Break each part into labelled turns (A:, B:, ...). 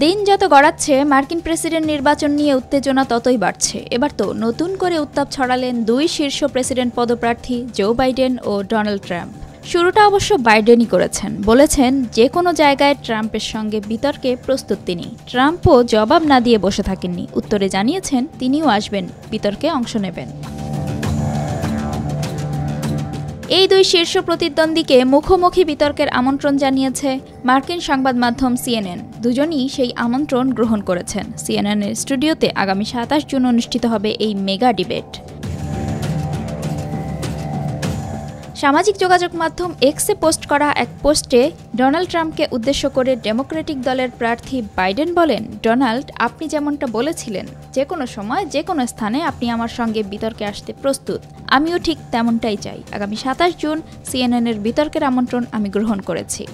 A: দিন যত গড়াচ্ছে মার্কিন প্রেসিডেন্ট নির্বাচন নিয়ে উত্তেজনা ততই বাড়ছে। এবার তো নতুন করে উত্তাপ ছড়ালেন দুই শীর্ষ প্রেসিডেন্ট পদপ্রার্থী জো বাইডেন ও ডোনাল্ড ট্রাম্প। শুরুটা অবশ্য বাইডেনই করেছেন, বলেছেন যে কোনো জায়গায় ট্রাম্পের সঙ্গে বিতর্কে প্রস্তুত তিনি। ট্রাম্পও জবাব না দিয়ে বসে থাকেননি, উত্তরে জানিয়েছেন তিনিও আসবেন, বিতর্কে অংশ নেবেন। এই দুই শীর্ষ প্রতিদ্বন্দ্বীকে মুখোমুখি বিতর্কের আমন্ত্রণ জানিয়েছে মার্কিন সংবাদ মাধ্যম সিএনএন। দুজনই সেই আমন্ত্রণ গ্রহণ করেছেন। সিএনএনের স্টুডিওতে আগামী ২৭ জুন অনুষ্ঠিত হবে এই মেগা ডিবেট। সামাজিক যোগাযোগ মাধ্যম এক্সে পোস্ট করা এক পোস্টে ডোনাল্ড ট্রাম্পকে উদ্দেশ্য করে ডেমোক্রেটিক দলের প্রার্থী বাইডেন বলেন, ডোনাল্ড, আপনি যেমনটা বলেছিলেন যে কোনো সময় যে কোনো স্থানে আপনি আমার সঙ্গে বিতর্কে আসতে প্রস্তুত, আমিও ঠিক তেমনটাই চাই। আগামী ২৭ জুন সিএনএনের বিতর্কের আমন্ত্রণ আমি গ্রহণ করেছি।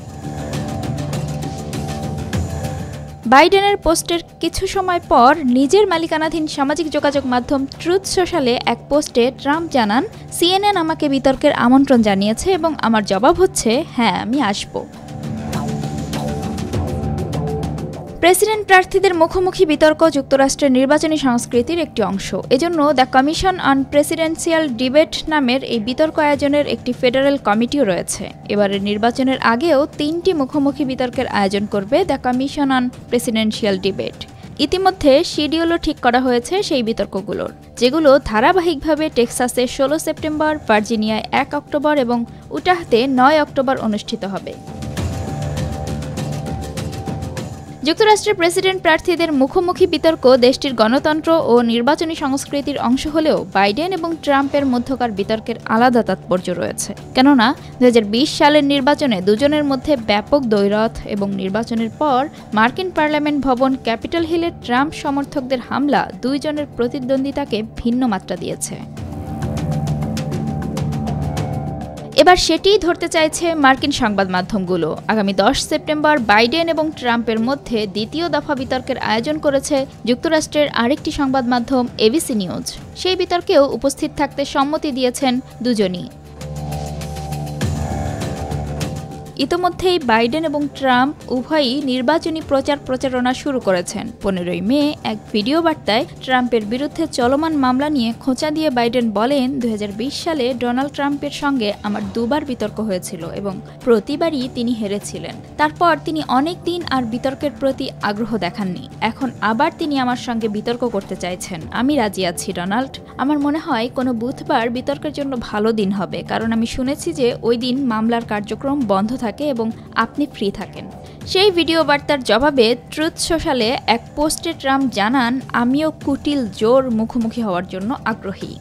A: বাইডেনের পোস্টের কিছু সময় পর নিজের মালিকানাধীন সামাজিক যোগাযোগ মাধ্যম ট্রুথ সোশ্যালে এক পোস্টে ট্রাম্প জানান, সিএনএন আমাকে বিতর্কের আমন্ত্রণ জানিয়েছে এবং আমার জবাব হচ্ছে হ্যাঁ, আমি আসব। প্রেসিডেন্ট প্রার্থীদের মুখোমুখি বিতর্ক যুক্তরাষ্ট্রের নির্বাচনী সংস্কৃতির একটি অংশ। এজন্য the commission on presidential debate নামের এই বিতর্ক আয়োজনের একটি ফেডারেল কমিটিও রয়েছে। এবারের নির্বাচনের আগেও ৩টি মুখোমুখি বিতর্কের আয়োজন করবে the commission on presidential debate. ইতিমধ্যে শিডিউলও ঠিক করা হয়েছে সেই বিতর্কগুলোর, যেগুলো ধারাবাহিকভাবে টেক্সাসে ১৬ সেপ্টেম্বর, ভার্জিনিয়ায় ১ অক্টোবর এবং উটাহতে ৯ অক্টোবর অনুষ্ঠিত হবে। যুক্তরাষ্ট্রের প্রেসিডেন্ট প্রার্থীদের মুখোমুখি বিতর্ক দেশটির গণতন্ত্র ও নির্বাচনী সংস্কৃতির অংশ হলেও বাইডেন এবং ট্রাম্পের মধ্যকার বিতর্কের আলাদা তাৎপর্য রয়েছে। কেননা ২০২০ সালের নির্বাচনে দুজনের মধ্যে ব্যাপক দ্বৈরথ এবং নির্বাচনের পর মার্কিন পার্লামেন্ট ভবন ক্যাপিটল হিলে ট্রাম্প সমর্থকদের হামলা দুইজনের প্রতিদ্বন্দ্বিতাকে ভিন্ন মাত্রা দিয়েছে। এবার সেটিই ধরতে চাইছে মার্কিন সংবাদ মাধ্যমগুলো। আগামী ১০ সেপ্টেম্বর বাইডেন এবং ট্রাম্পের মধ্যে দ্বিতীয় দফা বিতর্কের আয়োজন করেছে যুক্তরাষ্ট্রের আরেকটি সংবাদ মাধ্যম এবিসি নিউজ। সেই বিতর্কেও উপস্থিত থাকতে সম্মতি দিয়েছেন দুজনই। ইতোমধ্যেই বাইডেন এবং ট্রাম্প উভয়ই নির্বাচনী প্রচারণা শুরু করেছেন। ১৫ই মে এক ভিডিও বার্তায় ট্রাম্পের বিরুদ্ধে চলমান মামলা নিয়ে খোঁচা দিয়ে বাইডেন বলেন, ২০২০ সালে ডোনাল্ড ট্রাম্পের সঙ্গে আমার দুবার বিতর্ক হয়েছিল এবং প্রতিবারই তিনি হেরেছিলেন। তারপর তিনি অনেক দিন আর বিতর্কের প্রতি আগ্রহ দেখাননি। এখন আবার তিনি আমার সঙ্গে বিতর্ক করতে চাইছেন। আমি রাজি আছি ডোনাল্ড। আমার মনে হয় কোনো বুধবার বিতর্কের জন্য ভালো দিন হবে, কারণ আমি শুনেছি যে ওই দিন মামলার কার্যক্রম বন্ধ থাকে এবং আপনি ফ্রি থাকেন। সেই ভিডিও বার্তার জবাবে ট্রুথ সোশ্যালে এক পোস্টে ট্রাম্প জানান, আমিও কুটিল জোর মুখোমুখি হওয়ার জন্য আগ্রহী।